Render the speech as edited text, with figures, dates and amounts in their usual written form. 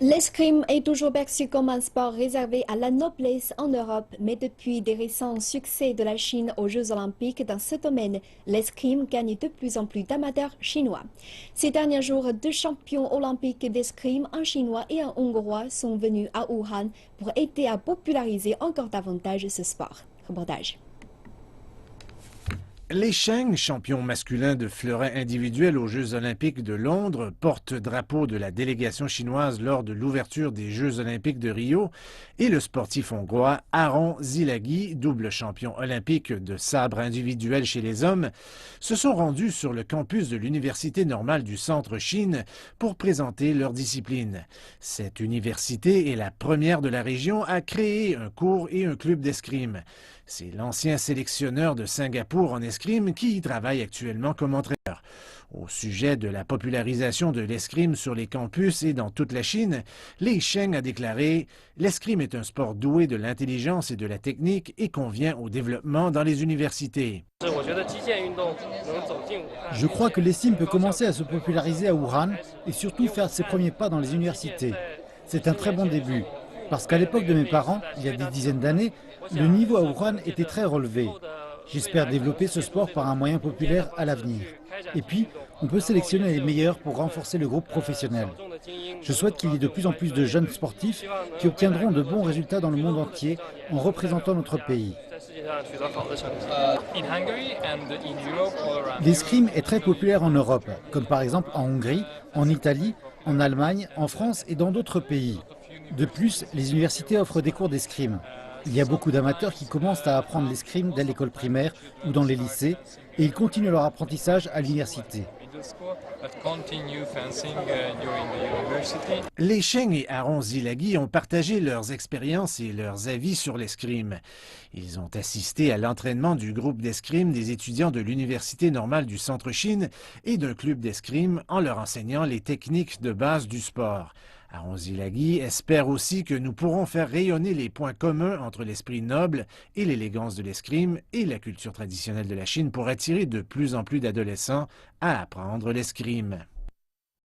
L'escrime est toujours perçu comme un sport réservé à la noblesse en Europe, mais depuis des récents succès de la Chine aux Jeux olympiques dans ce domaine, l'escrime gagne de plus en plus d'amateurs chinois. Ces derniers jours, deux champions olympiques d'escrime, un chinois et un hongrois, sont venus à Wuhan pour aider à populariser encore davantage ce sport. Reportage. Li Sheng, champion masculin de fleuret individuel aux Jeux olympiques de Londres, porte-drapeau de la délégation chinoise lors de l'ouverture des Jeux olympiques de Rio, et le sportif hongrois Áron Szilágyi, double champion olympique de sabre individuel chez les hommes, se sont rendus sur le campus de l'Université normale du Centre Chine pour présenter leur discipline. Cette université est la première de la région à créer un cours et un club d'escrime. C'est l'ancien sélectionneur de Singapour en escrime qui y travaille actuellement comme entraîneur. Au sujet de la popularisation de l'escrime sur les campus et dans toute la Chine, Li Sheng a déclaré « L'escrime est un sport doué de l'intelligence et de la technique et convient au développement dans les universités. » Je crois que l'escrime peut commencer à se populariser à Wuhan et surtout faire ses premiers pas dans les universités. C'est un très bon début, parce qu'à l'époque de mes parents, il y a des dizaines d'années, le niveau à Wuhan était très relevé. J'espère développer ce sport par un moyen populaire à l'avenir. Et puis, on peut sélectionner les meilleurs pour renforcer le groupe professionnel. Je souhaite qu'il y ait de plus en plus de jeunes sportifs qui obtiendront de bons résultats dans le monde entier en représentant notre pays. L'escrime est très populaire en Europe, comme par exemple en Hongrie, en Italie, en Allemagne, en France et dans d'autres pays. De plus, les universités offrent des cours d'escrime. Il y a beaucoup d'amateurs qui commencent à apprendre l'escrime dès l'école primaire ou dans les lycées et ils continuent leur apprentissage à l'université. Li Sheng et Áron Szilágyi ont partagé leurs expériences et leurs avis sur l'escrime. Ils ont assisté à l'entraînement du groupe d'escrime des étudiants de l'Université normale du Centre Chine et d'un club d'escrime en leur enseignant les techniques de base du sport. Áron Szilágyi espère aussi que nous pourrons faire rayonner les points communs entre l'esprit noble et l'élégance de l'escrime et la culture traditionnelle de la Chine pour attirer de plus en plus d'adolescents à apprendre l'escrime.